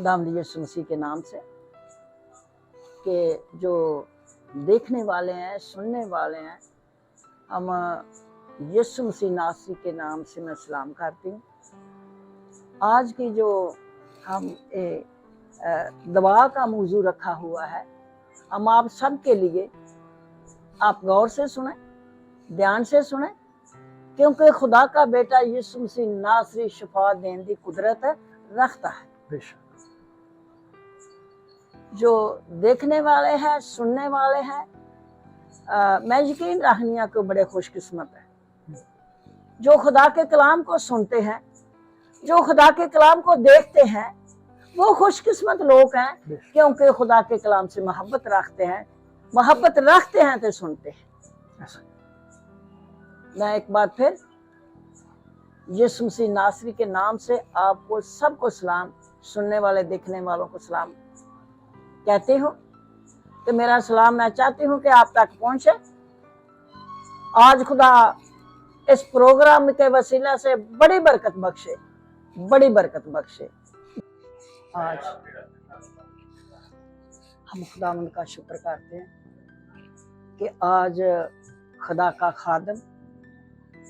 खुदावंद यीशु मसीह के नाम से कि जो देखने वाले हैं, सुनने वाले हैं, हम यीशु मसीह नासरी के नाम से मैं सलाम करती हूँ। आज की जो हम दवा का मौजू रखा हुआ है, हम आप सब के लिए, आप गौर से सुने, ध्यान से सुने, क्योंकि खुदा का बेटा यीशु मसीह नासरी शिफा देने की कुदरत रखता है। जो देखने वाले हैं, सुनने वाले हैं, मैं यकीन रखनिया को बड़े खुशकिस्मत है जो खुदा के कलाम को सुनते हैं, जो खुदा के कलाम को देखते हैं, वो खुशकिस्मत लोग हैं क्योंकि खुदा के कलाम से मोहब्बत रखते हैं तो सुनते हैं। मैं एक बार फिर यीशु मसीह नासरी के नाम से आपको सबको सलाम, सुनने वाले देखने वालों को सलाम कहती हूँ कि मेरा सलाम मैं चाहती हूँ कि आप तक पहुँचे। आज खुदा इस प्रोग्राम के वसीला से बड़ी बरकत बख्शे। आज हम खुदावंद का शुक्र करते हैं कि आज खुदा का खादम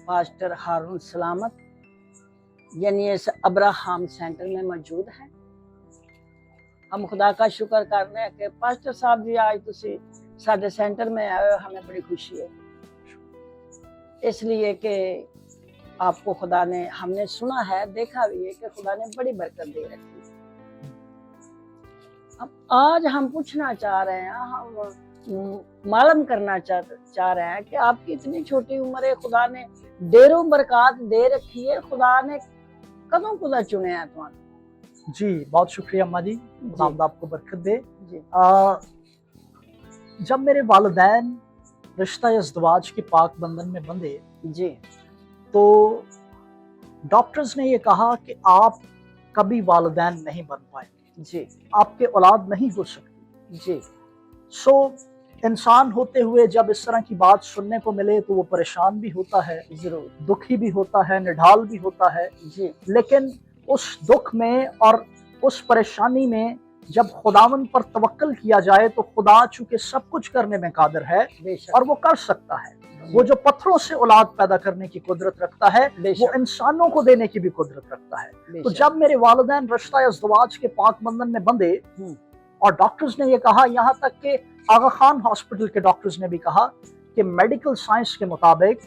पास्टर हारून सलामत यानी इस अब्राहम सेंटर में मौजूद है। हम खुदा का शुक्र कर रहे हैं कि पास्टर साहब जी आज तुसी साडे सेंटर में आए हो, हमें बड़ी खुशी है, इसलिए कि आपको खुदा ने, हमने सुना है, देखा भी है कि खुदा ने बड़ी बरकत दे रखी है। अब आज हम पूछना चाह रहे हैं, हम मालूम करना चाह रहे हैं कि आपकी इतनी छोटी उम्र है, खुदा ने ढेरों बरकत दे रखी है, खुदा ने कदों खुदा चुने हैं तुम्हारे। जी बहुत शुक्रिया अम्मा जी, खुदा आपको बरकत दे। जब मेरे वालिदैन रिश्ता इज़्दिवाज के पाक बंधन में बंधे जी, तो डॉक्टर्स ने ये कहा कि आप कभी वालिदैन नहीं बन पाएंगे जी, आपके औलाद नहीं हो सकती जी। इंसान होते हुए जब इस तरह की बात सुनने को मिले तो वो परेशान भी होता है, जरूर दुखी भी होता है, निढाल भी होता है जी। लेकिन उस दुख में और उस परेशानी में जब खुदावन पर तवक्कल किया जाए तो खुदा चूंकि सब कुछ करने में कादिर है और वो कर सकता है। वो जो पत्थरों से औलाद पैदा करने की कुदरत रखता है वो इंसानों को देने की भी कुदरत रखता है। तो जब मेरे वालिदैन रिश्ता इज़्दिवाज के पाक बंधन में बंधे और डॉक्टर्स ने ये कहा, यहाँ तक कि आगा खान हॉस्पिटल के डॉक्टर्स ने भी कहा कि मेडिकल साइंस के मुताबिक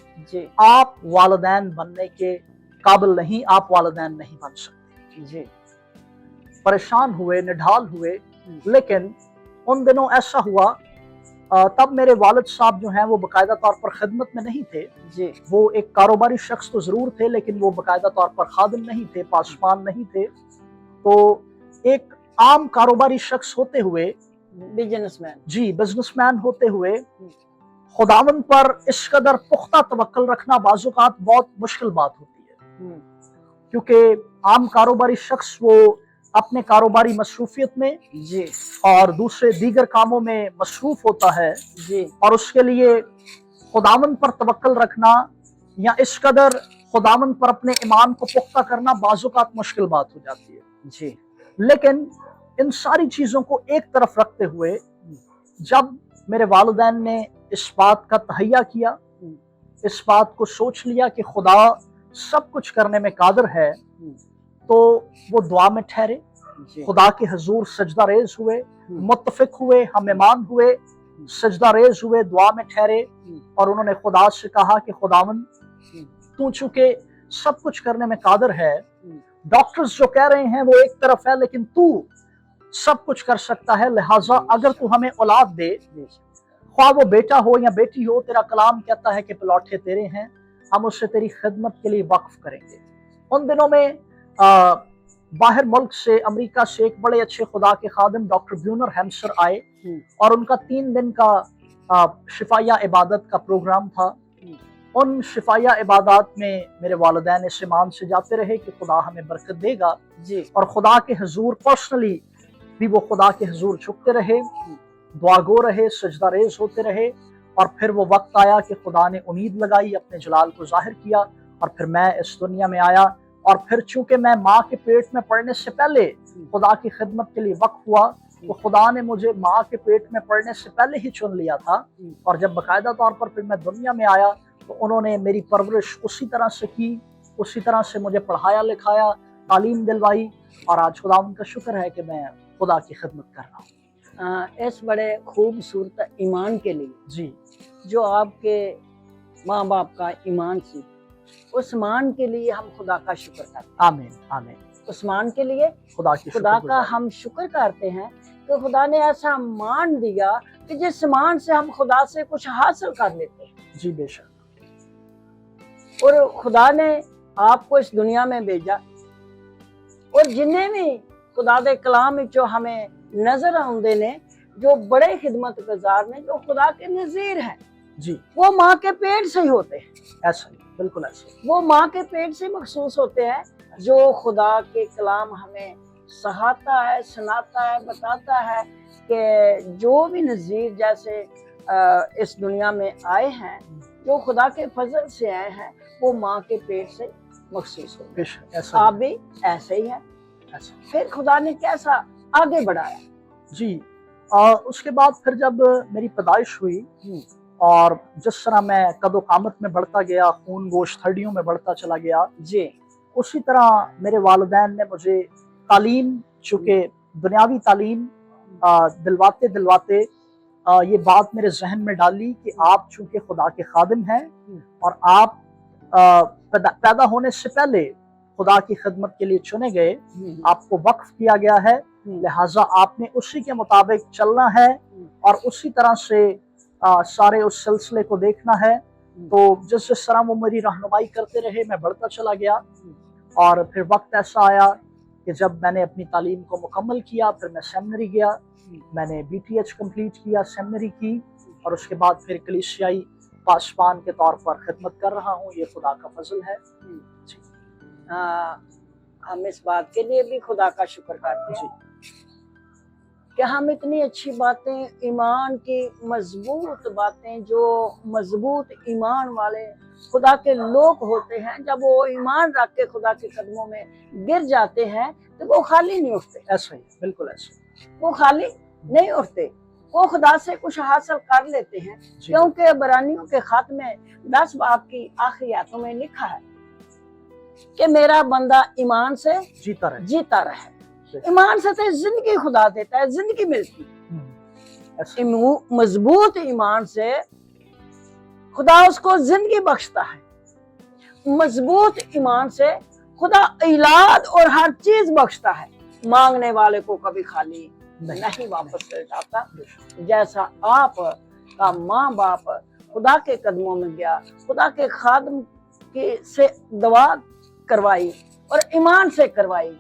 आप वालिदैन बनने के काबिल नहीं, आप वालिदैन नहीं बन सकते जी। परेशान हुए, निढाल हुए, लेकिन उन दिनों ऐसा हुआ, तब मेरे वालिद साहब जो हैं वो बाकायदा तौर पर खिदमत में नहीं थे जी। वो एक कारोबारी शख्स तो जरूर थे लेकिन वो बाकायदा तौर पर खादिम नहीं थे, पासवान नहीं थे। तो एक आम कारोबारी शख्स होते हुए, बिजनेसमैन होते हुए खुदावन पर इस कदर पुख्ता तवक्कल रखना बाज़-औक़ात बहुत मुश्किल बात होती है क्योंकि आम कारोबारी शख्स वो अपने कारोबारी मसरूफियत में जी और दूसरे दीगर कामों में मसरूफ होता है जी, और उसके लिए खुदावन पर तवक्कल रखना या इस कदर खुदावन पर अपने ईमान को पुख्ता करना बाज़-औक़ात मुश्किल बात हो जाती है जी। लेकिन इन सारी चीज़ों को एक तरफ रखते हुए जब मेरे वालिदैन ने इस बात का तहैया किया, इस बात को सोच लिया कि खुदा सब कुछ करने में कादिर है, तो वो दुआ में ठहरे, खुदा के हुजूर सजदा रेज हुए, मुत्तफिक हुए, हमेमान हुए, सजदा रेज हुए, दुआ में ठहरे और उन्होंने खुदा से कहा कि खुदावन तू चूंकि सब कुछ करने में कादिर है, डॉक्टर्स जो कह रहे हैं वो एक तरफ है लेकिन तू सब कुछ कर सकता है, लिहाजा अगर तू हमें औलाद दे, ख्वाह वो बेटा हो या बेटी हो, तेरा कलाम कहता है कि पलौठे तेरे हैं, हम उससे तेरी खिदमत के लिए वक्फ करेंगे। उन दिनों में बाहर मुल्क से, अमेरिका से एक बड़े अच्छे खुदा के खादिम डॉक्टर ब्यूनर हैम्सर आए और उनका 3 दिन का शिफाया इबादत का प्रोग्राम था। उन शिफाया इबादत में मेरे वालिदैन इस ईमान से जाते रहे कि खुदा हमें बरकत देगा जी, और खुदा के हुजूर पर्सनली भी वो खुदा के हुजूर झुकते रहे, दुआ गो रहे, सजदा रेज होते रहे और फिर वो वक्त आया कि खुदा ने उम्मीद लगाई, अपने जलाल को जाहिर किया और फिर मैं इस दुनिया में आया اور پھر چونکہ میں ماں کے پیٹ میں پڑنے سے پہلے خدا کی خدمت کے لیے وقف ہوا تو خدا نے مجھے ماں کے پیٹ میں پڑنے سے پہلے ہی چن لیا تھا، اور جب باقاعدہ طور پر پھر میں دنیا میں آیا تو انہوں نے میری پرورش اسی طرح سے کی، اسی طرح سے مجھے پڑھایا لکھایا، تعلیم دلوائی، اور آج خدا ان کا شکر ہے کہ میں خدا کی خدمت کر رہا ہوں۔ اس بڑے خوبصورت ایمان کے لیے جی جو آپ کے ماں باپ کا ایمان سی، اس مان کے لیے ہم خدا کا شکر کرتے ہیں۔ آمین آمین، اس مان کے لیے خدا کی خدا شکر کا گزار۔ ہم شکر کرتے ہیں کہ خدا نے ایسا مان دیا کہ جس مان سے ہم خدا سے کچھ حاصل کر لیتے ہیں، جی بے شک، اور خدا نے آپ کو اس دنیا میں بھیجا، اور جنہیں بھی خدا دے کلام جو ہمیں نظر آندے نے، جو بڑے خدمت گزار نے، جو خدا کے نظیر ہیں، جی وہ ماں کے پیٹ سے ہی ہوتے ہیں، ایسا ہی، بالکل ایسا ہی، وہ ماں کے پیٹ سے مخصوص ہوتے ہیں، جو خدا کے کلام ہمیں سکھاتا ہے، سناتا ہے، بتاتا ہے کہ جو بھی نذیر جیسے اس دنیا میں آئے ہیں، جو خدا کے فضل سے آئے ہیں، وہ ماں کے پیٹ سے مخصوص ہوتے بے ہیں۔ شک ایسا ہی، آپ بھی ایسے ہی ہیں۔ ایسا ہی۔ پھر خدا نے کیسا آگے بڑھایا؟ جی اس کے بعد پھر جب میری پیدائش ہوئی اور جس طرح میں قد و قامت میں بڑھتا گیا، خون گوشت ہڈیوں میں بڑھتا چلا گیا، جی اسی طرح میرے والدین نے مجھے تعلیم، چونکہ دنیاوی تعلیم دلواتے یہ بات میرے ذہن میں ڈالی کہ آپ چونکہ خدا کے خادم ہیں اور آپ پیدا ہونے سے پہلے خدا کی خدمت کے لیے چنے گئے، آپ کو وقف کیا گیا ہے، لہٰذا آپ نے اسی کے مطابق چلنا ہے اور اسی طرح سے سارے اس سلسلے کو دیکھنا ہے۔ تو جس طرح وہ میری رہنمائی کرتے رہے میں بڑھتا چلا گیا، اور پھر وقت ایسا آیا کہ جب میں نے اپنی تعلیم کو مکمل کیا، پھر میں سیمنری گیا، میں نے BTH کمپلیٹ کیا، سیمنری کی، اور اس کے بعد پھر کلیسیائی پاسبان کے طور پر خدمت کر رہا ہوں۔ یہ خدا کا فضل ہے۔ جی ہم اس بات کے لیے بھی خدا کا شکر کرتے ہیں کہ ہم اتنی اچھی باتیں، ایمان کی مضبوط باتیں، جو مضبوط ایمان والے خدا کے لوگ ہوتے ہیں، جب وہ ایمان رکھ کے خدا کے قدموں میں گر جاتے ہیں تو وہ خالی نہیں اٹھتے، ایسا ہی، بالکل ایسا، وہ خالی نہیں اٹھتے، وہ خدا سے کچھ حاصل کر لیتے ہیں، کیونکہ عبرانیوں کے خط میں 10 باب کی آخری آیتوں میں لکھا ہے کہ میرا بندہ ایمان سے جیتا رہے۔ ایمان سے تو زندگی خدا دیتا ہے، زندگی ملتی ہے۔ مضبوط ایمان سے خدا اس کو زندگی بخشتا ہے، مضبوط ایمان سے خدا اولاد اور ہر چیز بخشتا ہے، مانگنے والے کو کبھی خالی نہیں واپس کر جاتا۔ جیسا آپ کا ماں باپ خدا کے قدموں میں گیا، خدا کے خادم سے دعا کروائی اور ایمان سے کروائی،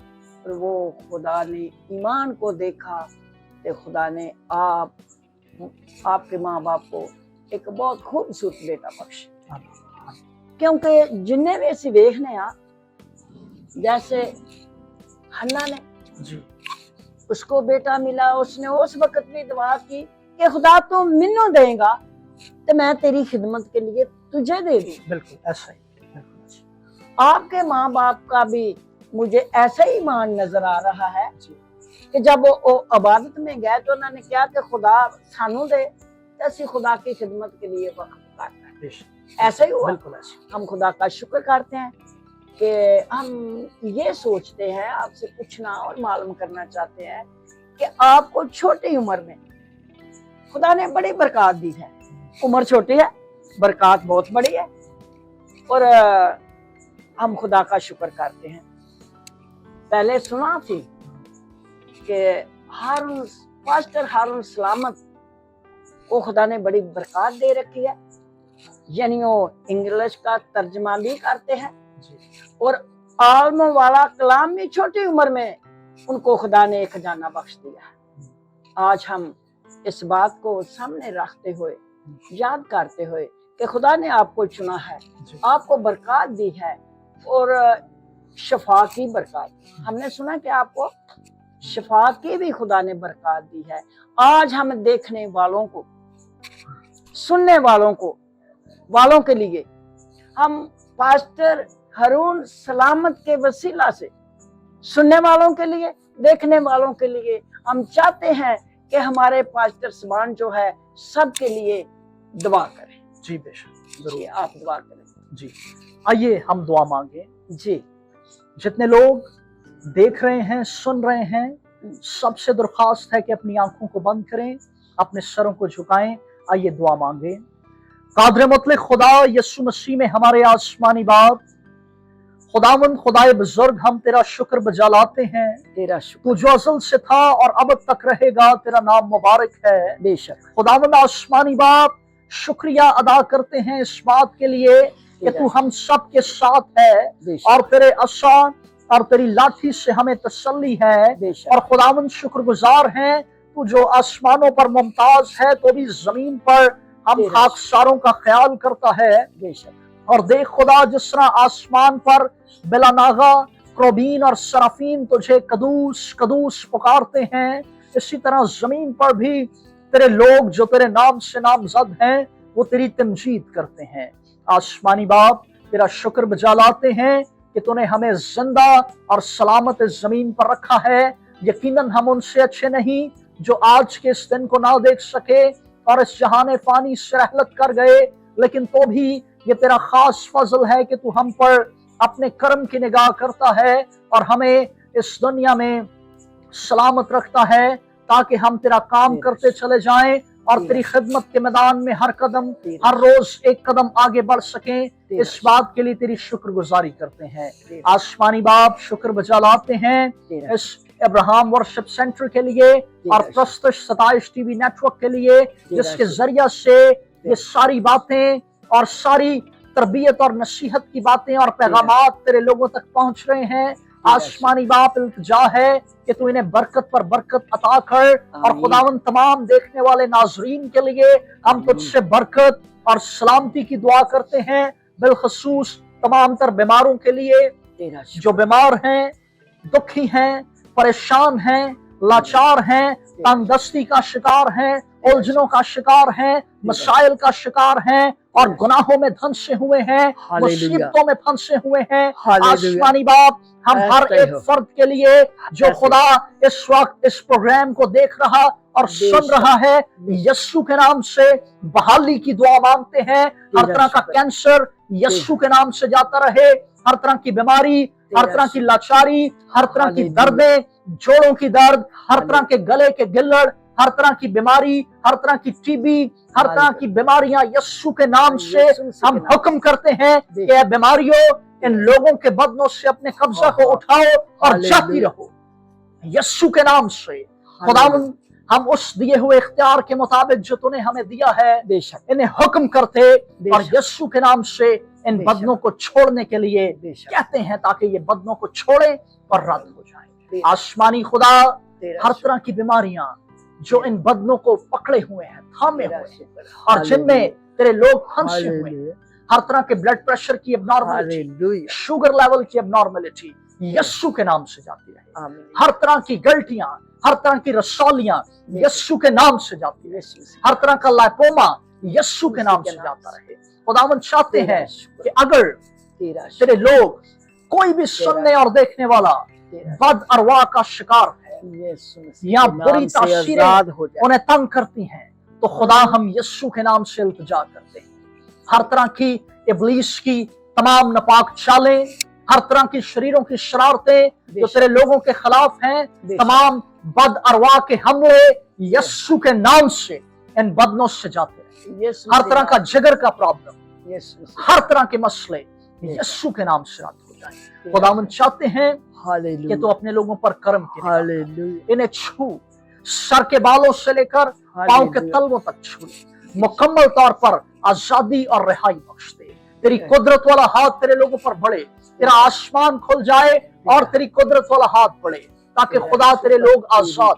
اور وہ خدا نے ایمان کو دیکھا کہ خدا نے آپ کے ماں باپ کو ایک بہت خوبصورت بیٹا بخشا۔ کیونکہ جنہیں بھی اسی دیکھنے جیسے حنا نے، اس کو بیٹا ملا، اس نے اس وقت بھی دعا کی کہ خدا تو منو دے گا تو میں تیری خدمت کے لیے تجھے دے دوں۔ بالکل ایسا ہی، آپ کے ماں باپ کا بھی مجھے ایسا ہی ایمان نظر آ رہا ہے کہ جب وہ عبادت میں گئے تو انہوں نے کیا کہ خدا سانو دے تو اسی خدا کی خدمت کے لیے وقف کرنا ہے۔ ایسا ہی ہوا۔ ہم خدا کا شکر کرتے ہیں کہ ہم یہ سوچتے ہیں، آپ سے پوچھنا اور معلوم کرنا چاہتے ہیں کہ آپ کو چھوٹی عمر میں خدا نے بڑی برکات دی ہے۔ عمر چھوٹی ہے، برکات بہت بڑی ہے، اور ہم خدا کا شکر کرتے ہیں۔ پہلے سنا تھی کہ پاسٹر ہارون سلامت کو خدا نے بڑی برکات دے رکھی ہے، یعنی وہ انگلش کا ترجمہ بھی کرتے ہیں، اور عالم والا کلام بھی چھوٹی عمر میں ان کو خدا نے ایک خزانہ بخش دیا ہے۔ آج ہم اس بات کو سامنے رکھتے ہوئے، یاد کرتے ہوئے کہ خدا نے آپ کو چنا ہے، آپ کو برکات دی ہے، اور شفا کی برکات، ہم نے سنا کہ آپ کو شفا کی بھی خدا نے برکات دی ہے۔ آج ہم دیکھنے والوں کو، سننے والوں کے لیے ہم پاسٹر हारून सलामत के वसीला से सुनने वालों के लिए, देखने वालों के लिए हम चाहते हैं कि हमारे पास्टर समान जो है सबके लिए दुआ करें। जी बेशक, जी जरूर। आप दुआ करें। जी, आइए हम दुआ मांगे। जी जितने लोग देख रहे हैं, सुन रहे हैं, सबसे दरख्वास्त है कि अपनी आंखों को बंद करें, अपने सरों को झुकाएं। आइए दुआ मांगे। कादर मुतलक खुदा यीशु मसीह में हमारे आसमानी बाप, खुदावंद खुदाए बुजुर्ग, हम तेरा शुक्र बजा लाते हैं। तेरा तू शुक्र जो अज़ल से था और अब तक रहेगा, तेरा नाम मुबारक है। बेशक। खुदावंद आसमानी बाप, शुक्रिया अदा करते हैं इस बात के लिए कि तू हम सब के साथ है बेशक। और तेरे आसान और तेरी लाठी से हमें तसल्ली है। बेशक। और खुदावंद शुक्रगुजार हैं, तू जो आसमानों पर मुमताज है तो भी जमीन पर हम तेरा खाकसारों का ख्याल करता है। बेशक। और देख खुदा, जिस तरह आसमान पर बिलानागा क्रोबीन और सराफीन तुझे कदूस कदूस पुकारते हैं, इसी तरह जमीन पर भी तेरे लोग जो तेरे नाम से नामजद हैं वो तेरी तमजीद करते हैं। आसमानी बाप, तेरा शुक्र बजा लाते हैं कि तूने हमें जिंदा और सलामत इस जमीन पर रखा है। यकीनन हम उनसे अच्छे नहीं जो आज के इस दिन को ना देख सके और इस जहाने फानी से रहलत कर गए, लेकिन तो भी ये तेरा खास फजल है कि तू हम पर अपने कर्म की निगाह करता है और हमें इस दुनिया में सलामत रखता है ताकि हम तेरा काम करते चले जाएं और तेरी खिदमत के मैदान में हर कदम, हर रोज एक कदम आगे बढ़ सकें। इस बात के लिए तेरी शुक्रगुजारी करते हैं। आसमानी बाप, शुक्र बजा लाते हैं इस अब्राहम वर्शिप सेंटर के लिए और प्रस्तुत 27 टीवी नेटवर्क के लिए, जिसके जरिया से ये सारी बातें और सारी तरबियत और नसीहत की बातें और पैगामात तेरे लोगों तक पहुंच रहे हैं। आसमानी बाप, इल्तिजा है कि तू इन्हें बरकत पर बरकत अता कर। और खुदावन तमाम देखने वाले नाजरीन के लिए हम तुझसे बरकत और सलामती की दुआ करते हैं। बिलखसूस तमाम तर बीमारों के लिए जो बीमार हैं, दुखी हैं, परेशान हैं, लाचार हैं, तंगदस्ती का शिकार हैं, उलझनों का शिकार हैं, मसाइल का शिकार हैं और गुनाहों में धंसे हुए हैं, मुसीबतों में फंसे हुए हैं। आसमानी बाप, हम हर एक फर्द के लिए जो खुदा इस वक्त इस प्रोग्राम को देख रहा और सुन रहा है, यस्सु के नाम से बहाली की दुआ मांगते हैं। हर तरह का कैंसर यस्सु के नाम से जाता रहे, हर तरह की बीमारी, हर तरह की लाचारी, हर तरह की दर्दें, जोड़ों की दर्द, हर तरह के गले के गिल्लड़, हर तरह की बीमारी, हर तरह की टीबी, हर तरह की बीमारियां यस्सु के नाम से हम हुक्म करते हैं कि ये बीमारियों इन लोगों के बदनों से अपने कब्जा को उठाओ और जाती रहो यस्सु के नाम से। खुदावंद, हम उस दिए हुए इख्तियार के मुताबिक जो तूने हमें दिया है, इन्हें हुक्म करते और यस्सु के नाम से इन बदनों को छोड़ने के लिए कहते हैं, ताकि ये बदनों को छोड़े और रद्द हो जाए। आसमानी खुदा, हर तरह की बीमारियां जो इन बदनों को पकड़े हुए हैं, थामे हुए हैं और जिनमें तेरे लोग फंसे हुए हैं, हर तरह के ब्लड प्रेशर की एबनॉर्मलिटी, शुगर लेवल की एबनॉर्मलिटी यस्सु के नाम से जाती रहे। हर तरह की गलतियां, हर तरह की रसौलियां यस्सु के नाम से जाती रहे। हर तरह का लाइपोमा यस्सु के नाम से जाता रहे। खुदावंद, चाहते हैं कि अगर तेरे लोग, कोई भी सुनने और देखने वाला बद अरवा का शिकार है या बुरी तासीरें उन्हें तंग करती हैं, तो खुदा हम यस्सु के नाम से इल्तिजा करते हैं। हर तरह की इब्लीस की तमाम नापाक चालें, हर तरह की शरीरों की शरारतें जो तेरे लोगों के खिलाफ हैं, तमाम बद अरवा के हमले यस्सु के नाम से इन बदनों से जाते हैं। हर तरह का जिगर का प्रॉब्लम, हर तरह के मसले यस्सु के नाम से रद्द हो जाए। खुदावंद, चाहते हैं कि तू अपने लोगों पर कर्म करे, इन्हें छू, सर के बालों से लेकर पांव के तलवों तक छू, मुकम्मल तौर पर आजादी और रिहाई बख्श दे। तेरी कुदरत वाला हाथ तेरे लोगों पर बढ़े, तेरा आसमान खुल जाए और तेरी कुदरत वाला हाथ बढ़े, ताकि खुदा तेरे लोग आजाद,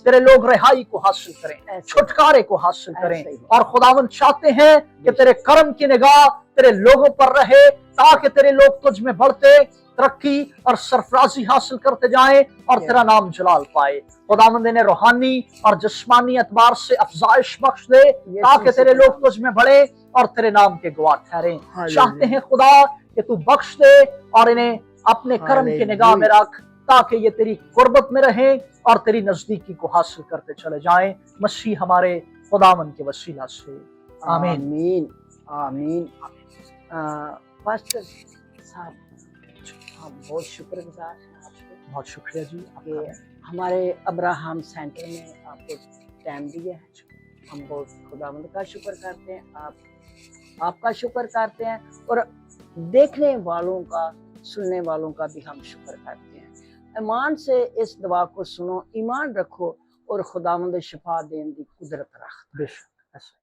तेरे लोग रिहाई को हासिल करें, छुटकारे को हासिल करें। और खुदावंद, चाहते हैं कि तेरे कर्म की निगाह तेरे लोगों पर रहे, ताकि तेरे लोग तुझ में बढ़ते, तरक्की और सरफराजी हासिल करते जाएं और तेरा नाम जलाल पाए। खुदावंद, इन्हें रूहानी और जिस्मानी एतबार से अफजाइश बख्श दे, ताकि तेरे लोग तुझ में बढ़े और तेरे नाम के गवाह ठहरें। चाहते हैं खुदा کہ تو بخش دے اور انہیں اپنے کرم کی نگاہ میں رکھ تاکہ یہ تیری قربت میں رہیں اور تیری نزدیکی کو حاصل کرتے چلے جائیں، مسیح ہمارے خداوند کے وسیلہ سے، آمین۔ آمین آمین۔ پاسٹر صاحب ہم بہت شکر گزار ہیں آپ کو بہت شکریہ جی آپ کہ کا۔ ہمارے ابراہم سینٹر میں آپ کو ٹائم دیا ہے، ہم بہت خداوند کا شکر کرتے ہیں، آپ کا شکر کرتے ہیں، اور دیکھنے والوں کا سننے والوں کا بھی ہم شکر کرتے ہیں۔ ایمان سے اس دعا کو سنو، ایمان رکھو اور خداوند شفا دین دی قدرت رکھ۔ بے شک ایسا